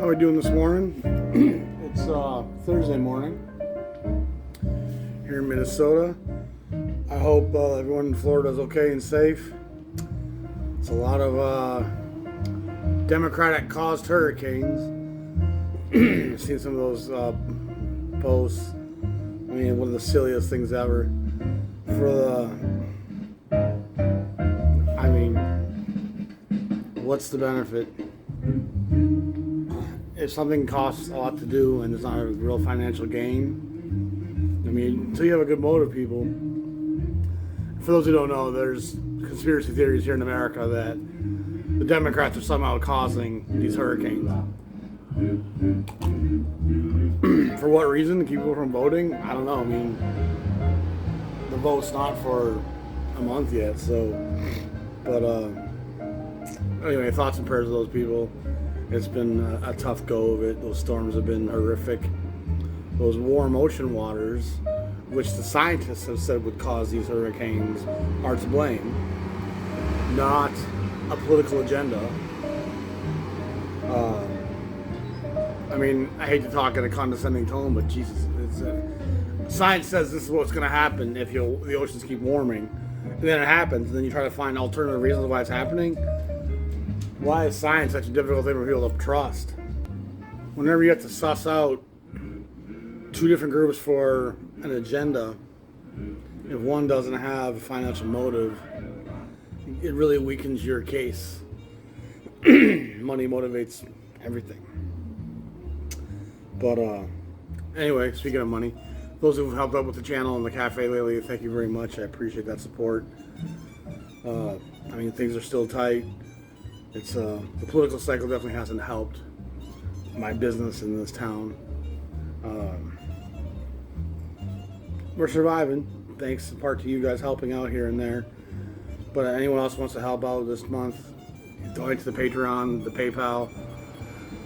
How are we doing this morning? It's Thursday morning here in Minnesota. I hope everyone in Florida is okay and safe. It's a lot of Democratic caused hurricanes. I've seen some of those posts. I mean, one of the silliest things ever. What's the benefit? If something costs a lot to do and there's not a real financial gain, I mean, until you have a good motive, people. For those who don't know, there's conspiracy theories here in America that the Democrats are somehow causing these hurricanes. For what reason? To keep people from voting? I don't know. I mean, the vote's not for a month yet, so. But anyway, thoughts and prayers to those people. It's been a tough go of it. Those storms have been horrific. Those warm ocean waters, which the scientists have said would cause these hurricanes, are to blame. Not a political agenda. I mean, I hate to talk in a condescending tone, but Jesus, science says this is what's going to happen if the oceans keep warming. And then it happens, and then you try to find alternative reasons why it's happening. Why is science such a difficult thing for people to trust? Whenever you have to suss out two different groups for an agenda, if one doesn't have a financial motive, it really weakens your case. Money motivates everything. But anyway, speaking of money, those who've helped out with the channel and the cafe lately, thank you very much. I appreciate that support. I mean, things are still tight. It's the political cycle definitely hasn't helped my business in this town. We're surviving, thanks in part to you guys helping out here and there. But anyone else wants to help out this month, donate to the Patreon, the PayPal.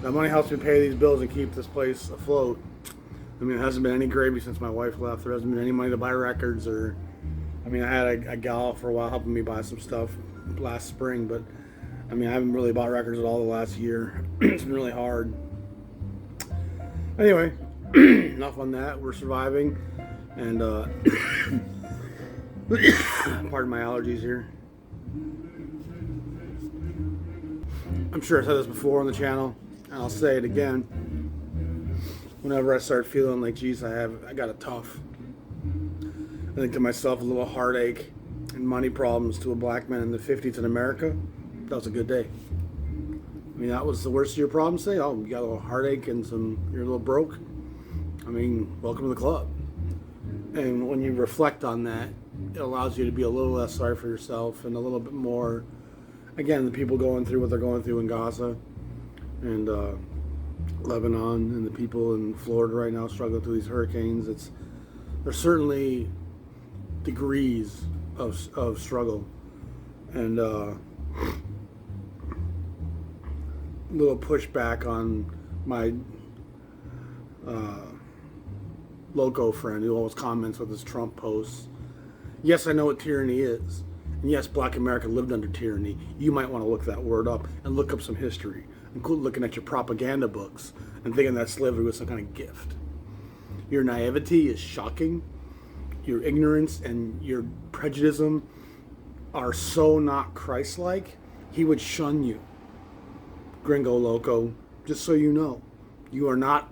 That money helps me pay these bills and keep this place afloat. I mean, it hasn't been any gravy since my wife left. There hasn't been any money to buy records or... I mean, I had a gal for a while helping me buy some stuff last spring, but I mean, I haven't really bought records at all the last year. It's been really hard. Anyway, enough on that. We're surviving. And, pardon my allergies here. I'm sure I've said this before on the channel, and I'll say it again. Whenever I start feeling like, geez, I got it tough. I think to myself, a little heartache and money problems to a black man in the 50s in America, that was a good day. I mean, that was the worst of your problems, say? Oh, you got a little heartache and you're a little broke? I mean, welcome to the club. And when you reflect on that, it allows you to be a little less sorry for yourself and a little bit more, again, the people going through what they're going through in Gaza and Lebanon and the people in Florida right now struggling through these hurricanes. There's certainly degrees of struggle. And little pushback on my loco friend who always comments with his Trump posts. Yes, I know what tyranny is. And yes, black America lived under tyranny. You might want to look that word up and look up some history. And quit looking at your propaganda books and thinking that slavery was some kind of gift. Your naivety is shocking. Your ignorance and your prejudice are so not Christ-like, he would shun you. Gringo loco, just so you know. You are not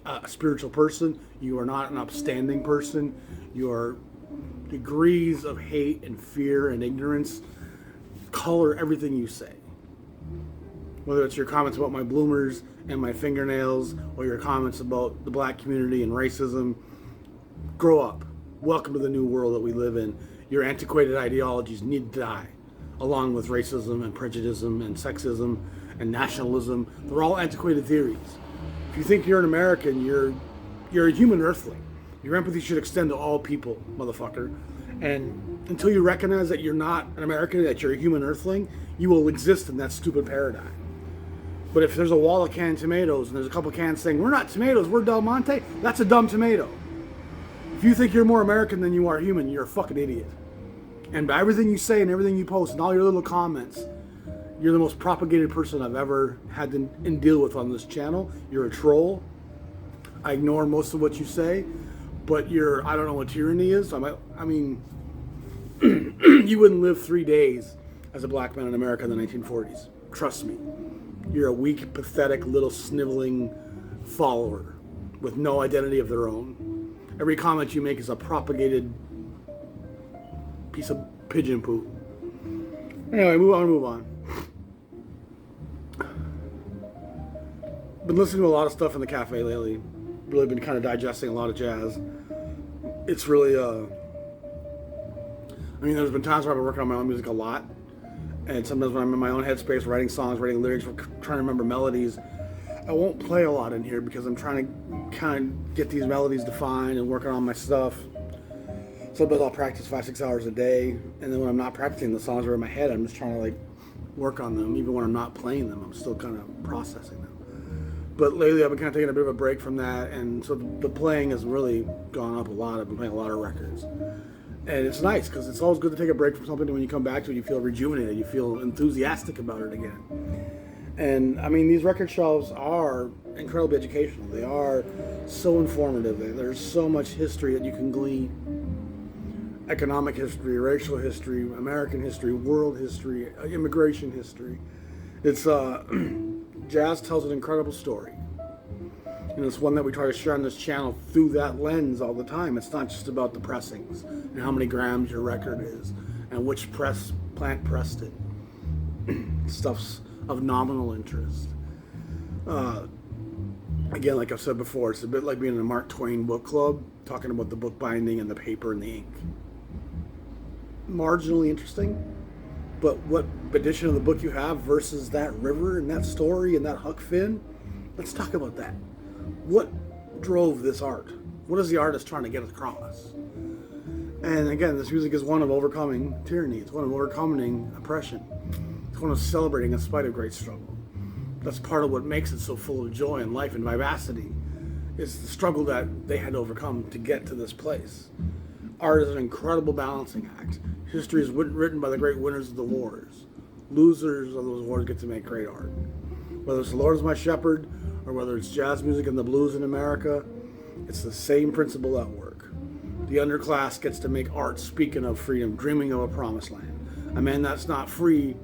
a spiritual person. You are not an upstanding person. Your degrees of hate and fear and ignorance color everything you say. Whether it's your comments about my bloomers and my fingernails or your comments about the black community and racism, grow up. Welcome to the new world that we live in. Your antiquated ideologies need to die, along with racism and prejudice and sexism and nationalism. They're all antiquated theories. If you think you're an American, you're a human earthling. Your empathy should extend to all people, motherfucker. And until you recognize that you're not an American, that you're a human earthling, you will exist in that stupid paradigm. But if there's a wall of canned tomatoes and there's a couple cans saying, we're not tomatoes, we're Del Monte, that's a dumb tomato. If you think you're more American than you are human, you're a fucking idiot. And by everything you say and everything you post and all your little comments, You're the most propagated person I've ever had to deal with on this channel. You're a troll. I ignore most of what you say, but I don't know what tyranny is. I mean, you wouldn't live 3 days as a black man in America in the 1940s. Trust me. You're a weak, pathetic, little sniveling follower with no identity of their own. Every comment you make is a propagated piece of pigeon poop. Anyway, move on. Been listening to a lot of stuff in the cafe lately. Really been kind of digesting a lot of jazz. It's really, there's been times where I've been working on my own music a lot. And sometimes when I'm in my own headspace, writing songs, writing lyrics, trying to remember melodies, I won't play a lot in here because I'm trying to kind of get these melodies defined and working on my stuff. Sometimes I'll practice 5-6 hours a day. And then when I'm not practicing, the songs are in my head. I'm just trying to work on them. Even when I'm not playing them, I'm still kind of processing them. But lately I've been kind of taking a bit of a break from that, and so the playing has really gone up a lot. I've been playing a lot of records. And it's nice, because it's always good to take a break from something, and when you come back to it, you feel rejuvenated, you feel enthusiastic about it again. And, these record shelves are incredibly educational. They are so informative. There's so much history that you can glean. Economic history, racial history, American history, world history, immigration history. It's, jazz tells an incredible story. And it's one that we try to share on this channel through that lens all the time. It's not just about the pressings and how many grams your record is and which press plant pressed it. Stuff's of nominal interest. Again, like I've said before, it's a bit like being in a Mark Twain book club, talking about the book binding and the paper and the ink. Marginally interesting. But what edition of the book you have versus that river and that story and that Huck Finn, let's talk about that. What drove this art? What is the artist trying to get across? And again, this music is one of overcoming tyranny. It's one of overcoming oppression. It's one of celebrating in spite of great struggle. That's part of what makes it so full of joy and life and vivacity, is the struggle that they had to overcome to get to this place. Art is an incredible balancing act. History is written by the great winners of the wars. Losers of those wars get to make great art. Whether it's The Lord is My Shepherd, or whether it's jazz music and the blues in America, it's the same principle at work. The underclass gets to make art speaking of freedom, dreaming of a promised land. A man that's not free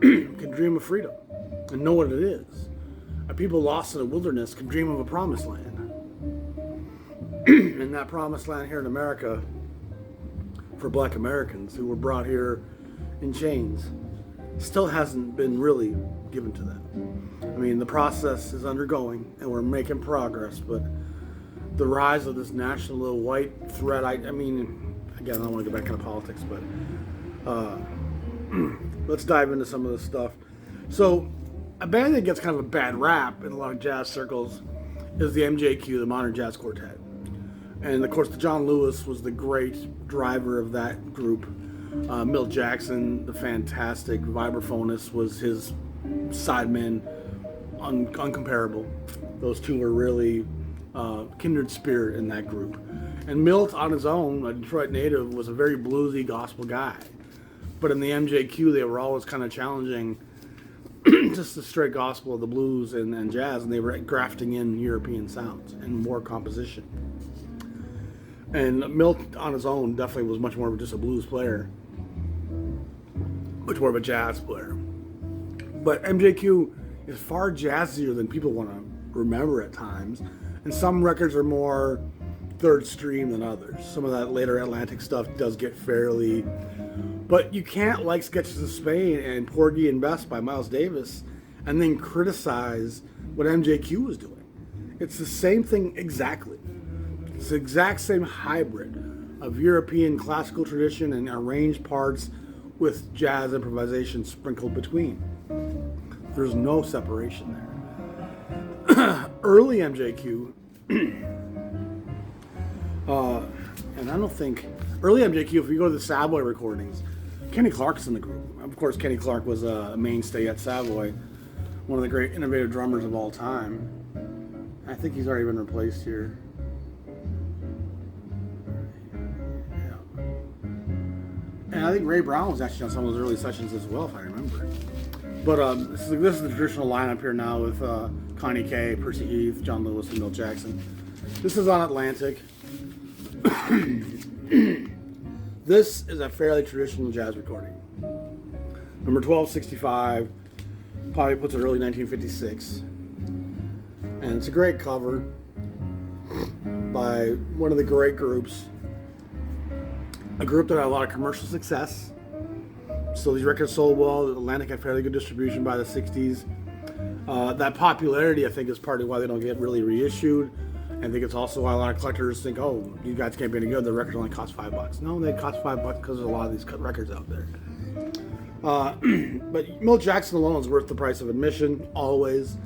can dream of freedom and know what it is. A people lost in the wilderness can dream of a promised land. And that promised land here in America, for black Americans who were brought here in chains, still hasn't been really given to them. The process is undergoing and we're making progress, but the rise of this national little white threat, again, I don't want to go back into politics, but let's dive into some of this stuff. So, a band that gets kind of a bad rap in a lot of jazz circles is the MJQ, the Modern Jazz Quartet. And of course, John Lewis was the great driver of that group. Milt Jackson, the fantastic vibraphonist, was his sideman, uncomparable. Those two were really kindred spirit in that group. And Milt, on his own, a Detroit native, was a very bluesy gospel guy. But in the MJQ, they were always kind of challenging just the straight gospel of the blues and jazz, and they were grafting in European sounds and more composition. And Milt, on his own, definitely was much more of just a blues player, much more of a jazz player. But MJQ is far jazzier than people want to remember at times, and some records are more third stream than others. Some of that later Atlantic stuff does get fairly, but you can't like Sketches of Spain and Porgy and Bess by Miles Davis and then criticize what MJQ was doing. It's the same thing exactly. It's the exact same hybrid of European classical tradition and arranged parts with jazz improvisation sprinkled between. There's no separation there. Early MJQ, and I don't think, early MJQ, if you go to the Savoy recordings, Kenny Clark's in the group. Of course, Kenny Clark was a mainstay at Savoy, one of the great innovative drummers of all time. I think he's already been replaced here. And I think Ray Brown was actually on some of those early sessions as well, if I remember. But this is the traditional lineup here now with Connie Kay, Percy Heath, John Lewis, and Milt Jackson. This is on Atlantic. This is a fairly traditional jazz recording. Number 1265, probably puts it early 1956. And it's a great cover by one of the great groups. A group that had a lot of commercial success. So these records sold well. Atlantic had fairly good distribution by the 60s. That popularity, I think, is partly why they don't get really reissued. I think it's also why a lot of collectors think, oh, you guys can't be any good. The records only cost $5. No, they cost $5 because there's a lot of these cut records out there. But Milt Jackson alone is worth the price of admission, always.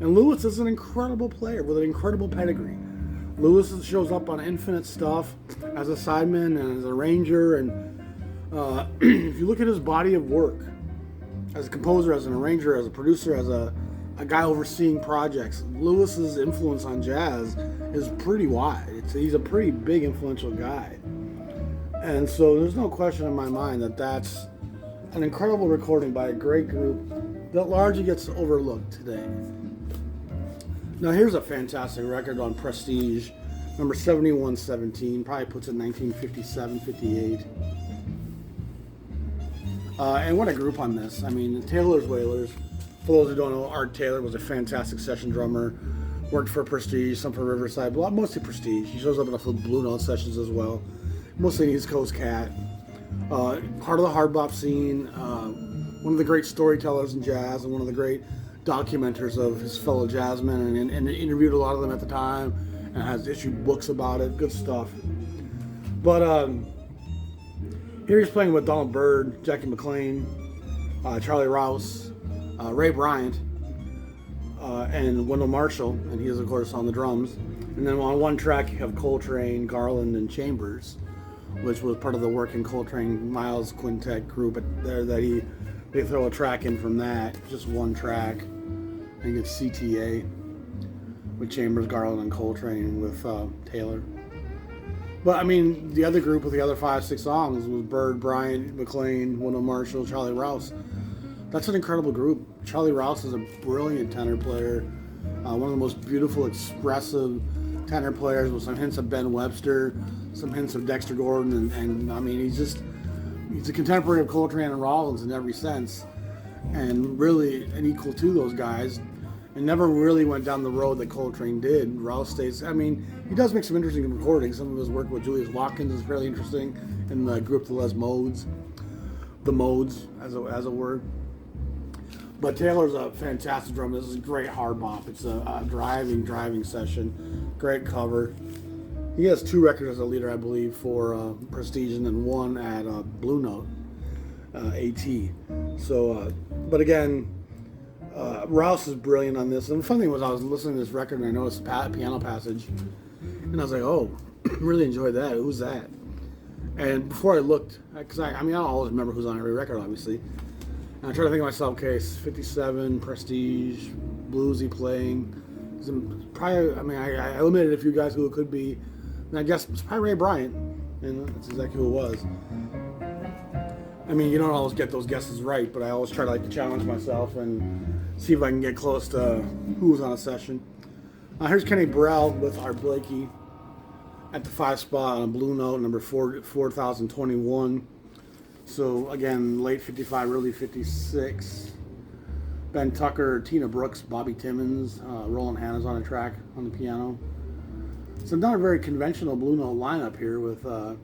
And Lewis is an incredible player with an incredible pedigree. Lewis shows up on infinite stuff as a sideman and as an arranger. And if you look at his body of work, as a composer, as an arranger, as a producer, as a guy overseeing projects, Lewis's influence on jazz is pretty wide. He's a pretty big, influential guy. And so there's no question in my mind that that's an incredible recording by a great group that largely gets overlooked today. Now here's a fantastic record on Prestige, number 7117, probably puts it 1957, 58. And what a group on this. I mean, the Taylor's Wailers, for those who don't know, Art Taylor was a fantastic session drummer, worked for Prestige, some for Riverside, but mostly Prestige. He shows up in a few Blue Note sessions as well, mostly an East Coast cat. Part of the hard bop scene, one of the great storytellers in jazz, and one of the great documenters of his fellow jazzmen, and interviewed a lot of them at the time, and has issued books about it. Good stuff. But here he's playing with Donald Byrd, Jackie McLean, Charlie Rouse, Ray Bryant, and Wendell Marshall, and he is of course on the drums. And then on one track you have Coltrane, Garland, and Chambers, which was part of the Working Coltrane Miles Quintet group there that they throw a track in from that, just one track. I think it's CTA with Chambers, Garland, and Coltrane with Taylor. But I mean, the other group with the other 5-6 songs was Byrd, Bryant, McLean, Wendell Marshall, Charlie Rouse. That's an incredible group. Charlie Rouse is a brilliant tenor player, one of the most beautiful, expressive tenor players with some hints of Ben Webster, some hints of Dexter Gordon, and I mean, he's a contemporary of Coltrane and Rollins in every sense, and really an equal to those guys, and never really went down the road that Coltrane did. Rouse stays, I mean, he does make some interesting recordings. Some of his work with Julius Watkins is fairly interesting, in the group the Les Modes, the Modes as a word. But Taylor's a fantastic drummer. This is a great hard bop. It's a driving session. Great cover. He has 2 records as a leader, I believe, for Prestige, and then 1 at Blue Note, AT. So, but again, Rouse is brilliant on this. And the funny thing was, I was listening to this record and I noticed a piano passage, and I was like, oh, really enjoyed that. Who's that? And before I looked, because I don't always remember who's on every record, obviously. And I tried to think of myself, okay, 57, Prestige, bluesy playing. Probably, I mean, I eliminated a few guys who it could be. And I guess it's probably Ray Bryant. And that's exactly who it was. I mean, you don't always get those guesses right, but I always try to challenge myself and see if I can get close to who was on a session. Here's Kenny Burrell with Art Blakey at the 5 spot on a Blue Note, number 4021. So again, late 55, early 56. Ben Tucker, Tina Brooks, Bobby Timmons, Roland Hanna's on a track on the piano. So not a very conventional Blue Note lineup here with, I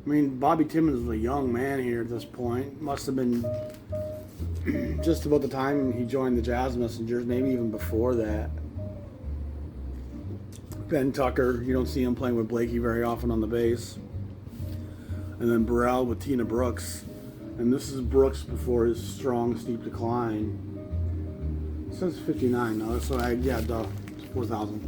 mean, Bobby Timmons was a young man here at this point. Must have been just about the time he joined the Jazz Messengers, maybe even before that. Ben Tucker, you don't see him playing with Blakey very often on the bass. And then Burrell with Tina Brooks. And this is Brooks before his strong, steep decline. It says 59 though, so duh, 4,000.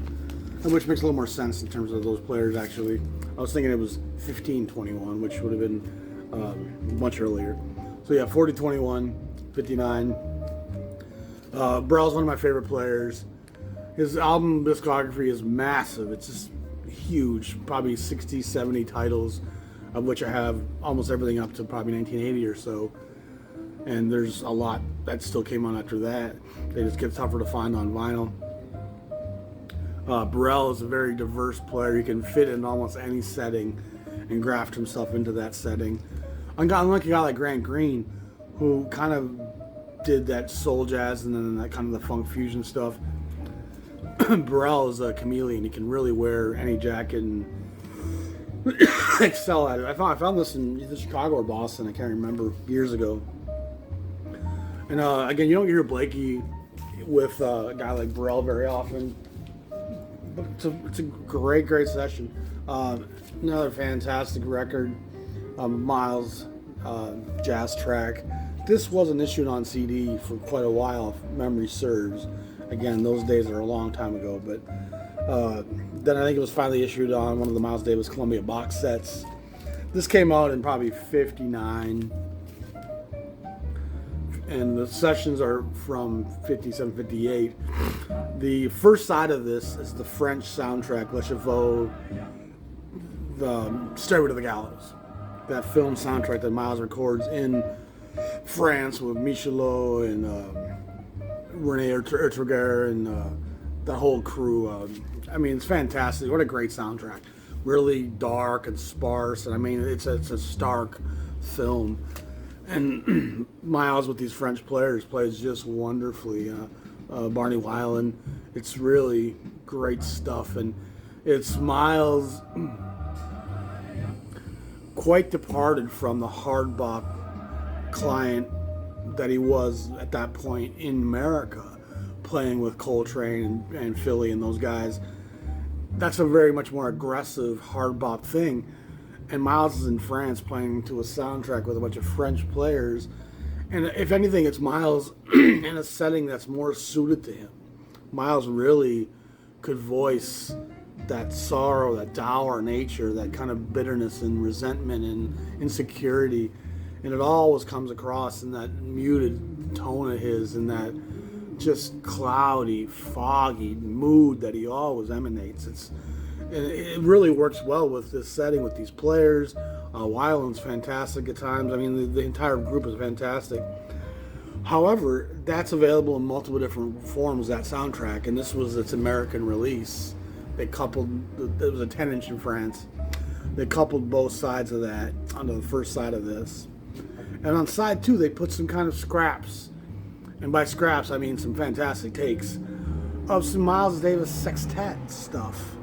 Which makes a little more sense in terms of those players, actually. I was thinking it was 1521, which would have been much earlier. So yeah, 4021, 59. Burrell's one of my favorite players. His album discography is massive. It's just huge, probably 60, 70 titles, of which I have almost everything up to probably 1980 or so. and there's a lot that still came on after that. They just get tougher to find on vinyl. Burrell is a very diverse player. He can fit in almost any setting and graft himself into that setting. Unlike a guy like Grant Green, who kind of did that soul jazz and then that kind of the funk fusion stuff. Burrell is a chameleon. He can really wear any jacket and excel at it. I found this in either Chicago or Boston. I can't remember, years ago. And again, you don't hear Blakey with a guy like Burrell very often. But it's a great session. Another fantastic record. Miles jazz track. This wasn't issued on CD for quite a while, if memory serves. Again, those days are a long time ago, but then I think it was finally issued on one of the Miles Davis Columbia box sets. This came out in probably '59, and the sessions are from '57, '58. The first side of this is the French soundtrack, Le Chevaux, the Stairway to the Gallows. That film soundtrack that Miles records in France with Michelot and René Ertruger and the whole crew. I mean, it's fantastic. What a great soundtrack. Really dark and sparse. And I mean, it's a stark film. And Miles with these French players plays just wonderfully. Barney Weiland. It's really great stuff. And it's Miles quite departed from the hard bop client that he was at that point in America, playing with Coltrane and Philly and those guys. That's a very much more aggressive hard bop thing. And Miles is in France playing to a soundtrack with a bunch of French players. And if anything, it's Miles in a setting that's more suited to him. Miles really could voice that sorrow, that dour nature, that kind of bitterness and resentment and insecurity. And it always comes across in that muted tone of his and that just cloudy, foggy mood that he always emanates. It really works well with this setting, with these players. Weiland's fantastic at times. I mean, the entire group is fantastic. However, that's available in multiple different forms, that soundtrack, and this was its American release. They coupled, it was a 10-inch in France. They coupled both sides of that onto the first side of this. And on side 2, they put some kind of scraps. And by scraps, I mean some fantastic takes of some Miles Davis sextet stuff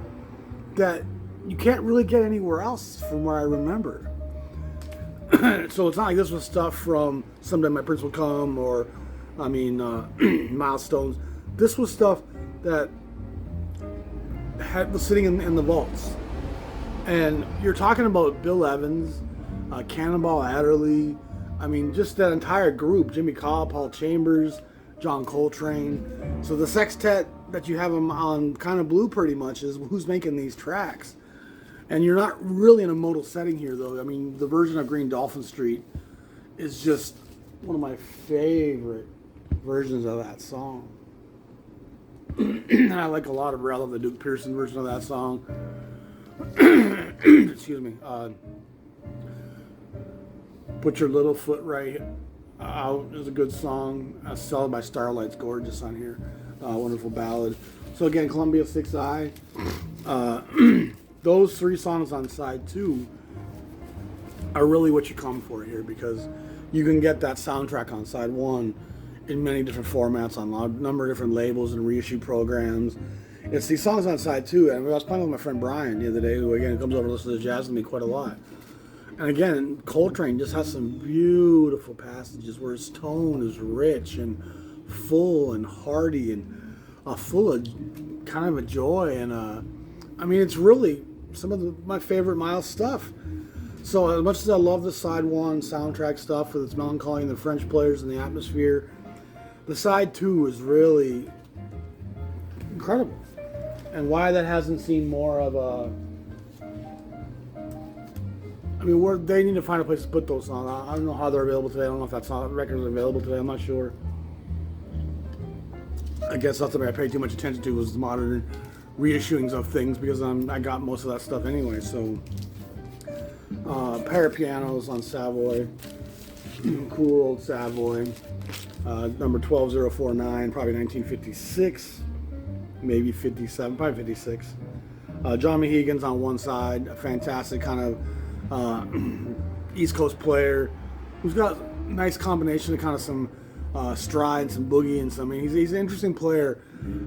that you can't really get anywhere else from where I remember. So it's not like this was stuff from Someday My Prince Will Come or, Milestones. This was stuff that was sitting in the vaults. And you're talking about Bill Evans, Cannonball Adderley, just that entire group, Jimmy Cobb, Paul Chambers, John Coltrane. So the sextet that you have them on kind of blue pretty much is who's making these tracks. And you're not really in a modal setting here, though. I mean, the version of Green Dolphin Street is just one of my favorite versions of that song. And I like a lot of Burrell, the Duke Pearson version of that song. Excuse me. Put Your Little Foot Right Out is a good song. Cell by Starlight's gorgeous on here. Wonderful ballad. So again, Columbia 6i. Those 3 songs on side 2 are really what you come for here, because you can get that soundtrack on side 1 in many different formats on a number of different labels and reissue programs. It's these songs on side 2, and I was playing with my friend Brian the other day, who again comes over to listen to jazz with me quite a lot. And again, Coltrane just has some beautiful passages where his tone is rich and full and hearty and full of kind of a joy. And it's really some of my favorite Miles stuff. So as much as I love the side 1 soundtrack stuff with its melancholy and the French players and the atmosphere, the side 2 is really incredible. And why that hasn't seen more of a... they need to find a place to put those songs. I don't know how they're available today. I don't know if that record is available today. I'm not sure. I guess that's something I paid too much attention to, was the modern reissuings of things, because I got most of that stuff anyway. So, pair of pianos on Savoy. Cool old Savoy. Number 12049, probably 1956, maybe 57, probably 56. John Mahegan's on one side, a fantastic kind of East Coast player who's got a nice combination of kind of some stride, some boogie, and some. I mean, he's an interesting player.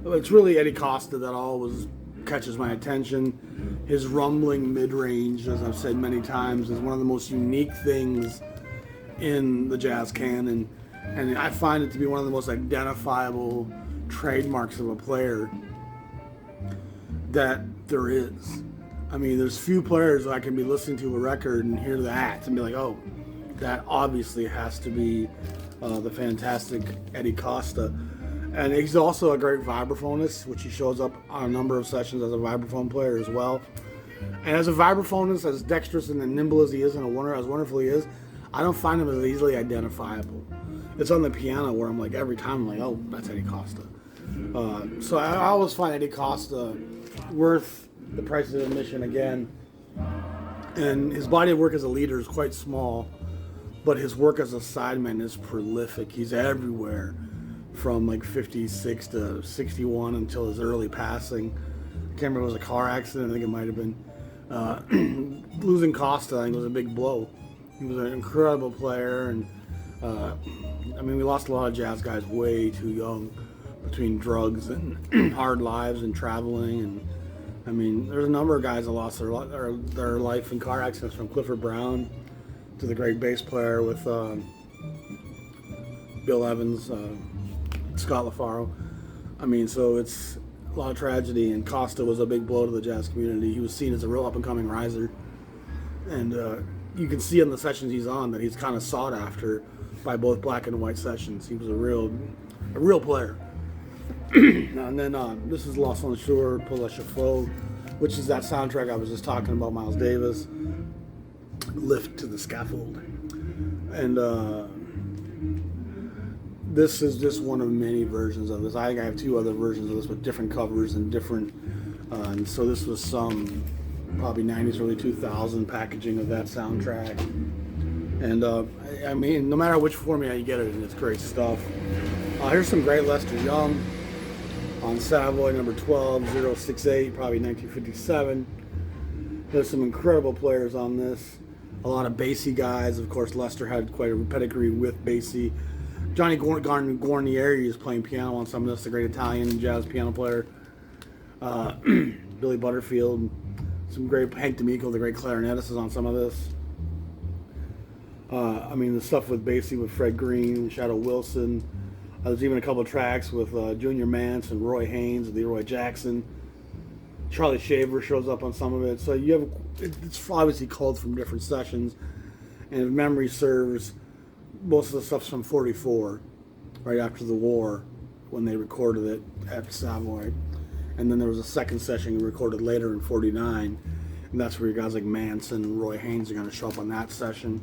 It's really Eddie Costa that always catches my attention. His rumbling mid-range, as I've said many times, is one of the most unique things in the jazz canon. And I find it to be one of the most identifiable trademarks of a player that there is. I mean, there's few players that I can be listening to a record and hear that and be like, oh, that obviously has to be the fantastic Eddie Costa. And he's also a great vibraphonist, which he shows up on a number of sessions as a vibraphone player as well. And as a vibraphonist, as dexterous and nimble as he is and as wonderful he is, I don't find him as easily identifiable. It's on the piano where I'm like, every time I'm like, oh, that's Eddie Costa. So I always find Eddie Costa worth the price of admission again. And his body of work as a leader is quite small, but his work as a sideman is prolific. He's everywhere from like 56 to 61 until his early passing. I can't remember if it was a car accident. I think it might have been. Losing Costa, I think, was a big blow. He was an incredible player, and I mean, we lost a lot of jazz guys way too young between drugs and hard lives and traveling. And I mean, there's a number of guys that lost their life in car accidents, from Clifford Brown to the great bass player with Bill Evans, Scott LaFaro. I mean, so it's a lot of tragedy, and Costa was a big blow to the jazz community. He was seen as a real up-and-coming riser, and you can see in the sessions he's on that he's kind of sought after by both black and white sessions. He was a real player. And then this is Lost on the Shore, Pour la Chauffe, which is that soundtrack I was just talking about, Miles Davis, Lift to the Scaffold. And this is just one of many versions of this. I think I have two other versions of this with different covers and different, and so this was some probably 90s, early 2000 packaging of that soundtrack. And I mean, no matter which format you get it in, it's great stuff. Here's some great Lester Young on Savoy, number 12068, probably 1957. There's some incredible players on this. A lot of Basie guys. Of course, Lester had quite a pedigree with Basie. Johnny Guarnieri is playing piano on some of this, the great Italian jazz piano player. Billy Butterfield. Some great, Hank D'Amico, the great clarinetist, is on some of this. I mean, the stuff with Basie with Fred Green, Shadow Wilson. There's even a couple of tracks with Junior Mance and Roy Haynes and Leroy Jackson. Charlie Shaver shows up on some of it. So you have, it's obviously culled from different sessions. And if memory serves, most of the stuff's from 44, right after the war, when they recorded it at Savoy. And then there was a second session recorded later in 49. And that's where guys like Manson and Roy Haynes are going to show up on that session.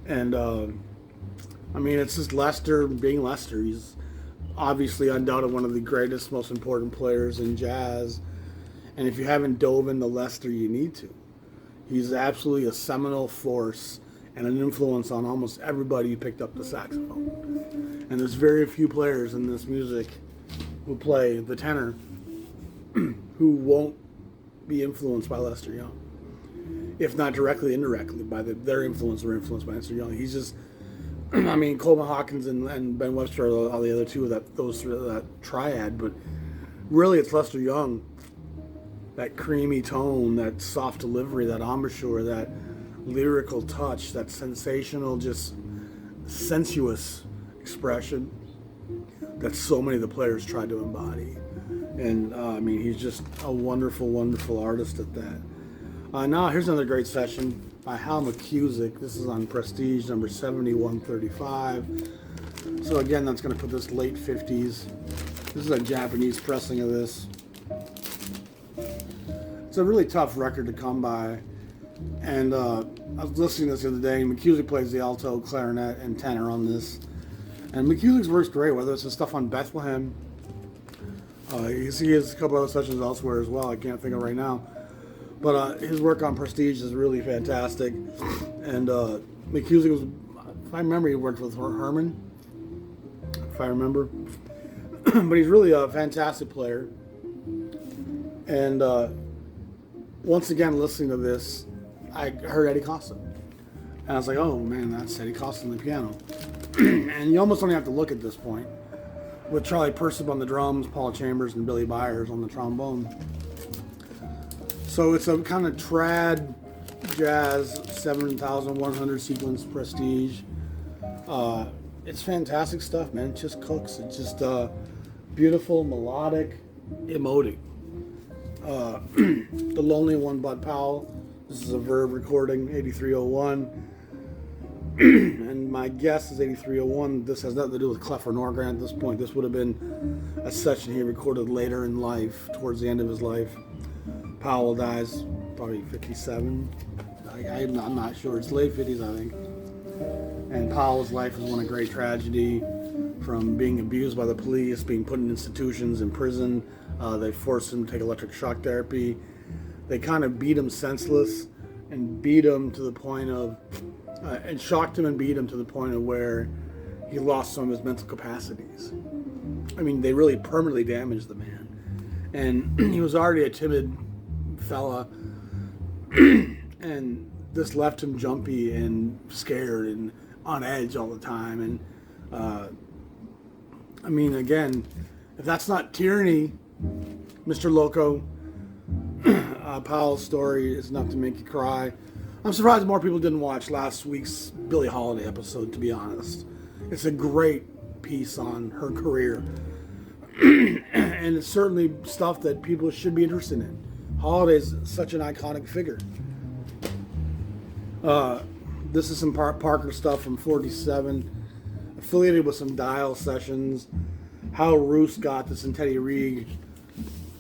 And, I mean, it's just Lester being Lester. He's obviously undoubtedly one of the greatest, most important players in jazz. And if you haven't dove into Lester, you need to. He's absolutely a seminal force and an influence on almost everybody who picked up the saxophone. And there's very few players in this music who play the tenor who won't be influenced by Lester Young. If not directly, indirectly, by their influence or influenced by Lester Young. He's just, I mean, Coleman Hawkins and Ben Webster are all the other two of that triad, but really it's Lester Young. That creamy tone, that soft delivery, that embouchure, that lyrical touch, that sensational, just sensuous expression that so many of the players tried to embody. And I mean, he's just a wonderful, wonderful artist at that. Now here's another great session by Hal McKusick. This is on Prestige, number 7135. So again, that's going to put this late 50s. This is a Japanese pressing of this. It's a really tough record to come by. And I was listening to this the other day, and McKusick plays the alto, clarinet, and tenor on this. And McKusick's works great, whether it's the stuff on Bethlehem. He has a couple other sessions elsewhere as well, I can't think of right now. But his work on Prestige is really fantastic. And McKusick was If I remember, he worked with Herman, if I remember. But he's really a fantastic player. And once again, listening to this, I heard Eddie Costa. And I was like, oh man, that's Eddie Costa on the piano. And you almost don't have to look at this point. With Charlie Persip on the drums, Paul Chambers and Billy Byers on the trombone. So it's a kind of trad jazz 7,100 sequence prestige. It's fantastic stuff, man. It just cooks. It's just beautiful, melodic, emoting. The Lonely One, Bud Powell. This is a Verve recording, 8301. And my guess is 8301. This has nothing to do with Clef or Norgren at this point. This would have been a session he recorded later in life, towards the end of his life. Powell dies probably 57. I'm not sure. It's late 50s, I think. And Powell's life was one of great tragedy, from being abused by the police, being put in institutions, in prison. They forced him to take electric shock therapy. They kind of beat him senseless and beat him to the point of, and shocked him and beat him to the point of where he lost some of his mental capacities. I mean, they really permanently damaged the man. And he was already a timid fella. And this left him jumpy and scared and on edge all the time. And I mean, again, if that's not tyranny, Mr. Loco, Powell's story is enough to make you cry. I'm surprised more people didn't watch last week's Billie Holiday episode, to be honest. It's a great piece on her career. And it's certainly stuff that people should be interested in. Holiday's such an iconic figure. This is some Parker stuff from 47, affiliated with some dial sessions. How Roos got this in Teddy Reed,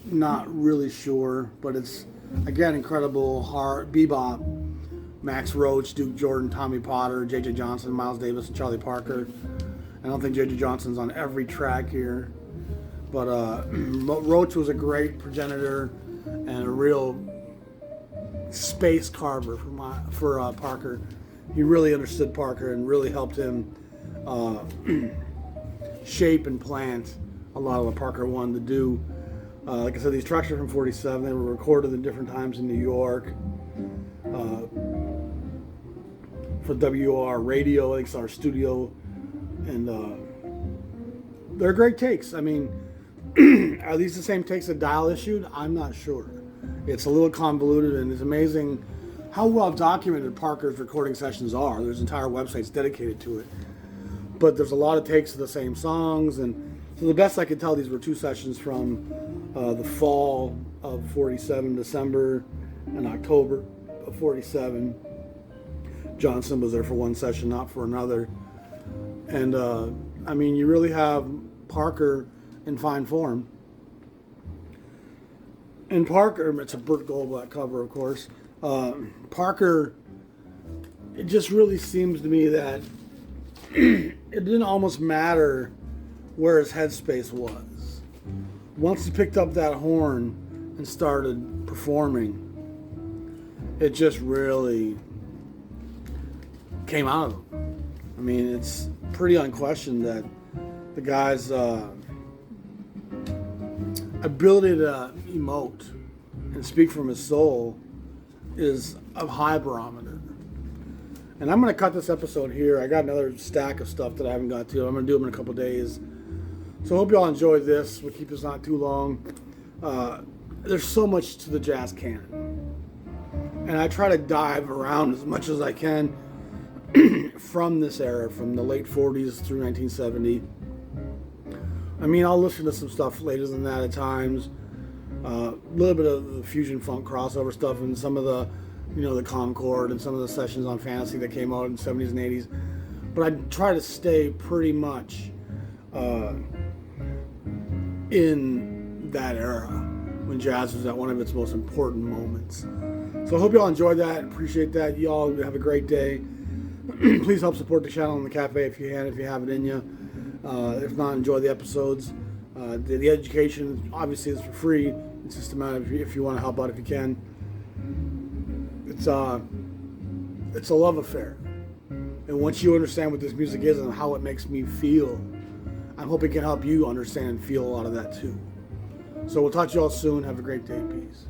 not really sure, but it's, again, incredible hard bebop. Max Roach, Duke Jordan, Tommy Potter, J.J. Johnson, Miles Davis, and Charlie Parker. I don't think J.J. Johnson's on every track here, but Roach was a great progenitor and a real space carver for Parker. He really understood Parker and really helped him shape and plant a lot of what Parker wanted to do. Like I said, these tracks are from 47. They were recorded at different times in New York. For WR Radio, I think it's our studio. And they're great takes. I mean, are these the same takes that Dial issued? I'm not sure. It's a little convoluted, and it's amazing how well documented Parker's recording sessions are. There's entire websites dedicated to it. But there's a lot of takes of the same songs, and so the best I could tell, these were two sessions from the fall of 47, December and October of 47. Johnson was there for one session, not for another. And I mean, you really have Parker in fine form. And Parker, it's a Burt Goldblatt cover, of course. Parker, it just really seems to me that it didn't almost matter where his headspace was. Once he picked up that horn and started performing, it just really came out of him. I mean, it's pretty unquestioned that the guy's ability to emote and speak from his soul is a high barometer. And I'm going to cut this episode here. I got another stack of stuff that I haven't got to. I'm going to do them in a couple days. So I hope you all enjoyed this. We'll keep this not too long. There's so much to the jazz canon. And I try to dive around as much as I can from this era, from the late 40s through 1970. I mean, I'll listen to some stuff later than that at times. A little bit of the fusion funk crossover stuff and some of the, the Concord and some of the sessions on Fantasy that came out in the 70s and 80s. But I try to stay pretty much in that era when jazz was at one of its most important moments. So I hope you all enjoyed that. Appreciate that. You all have a great day. Please help support the channel in the cafe if you can, if you have it in you. If not, enjoy the episodes. The education obviously is for free. It's just a matter of if you want to help out if you can. It's a love affair. And once you understand what this music is and how it makes me feel, I'm hoping it can help you understand and feel a lot of that too. So we'll talk to you all soon. Have a great day. Peace.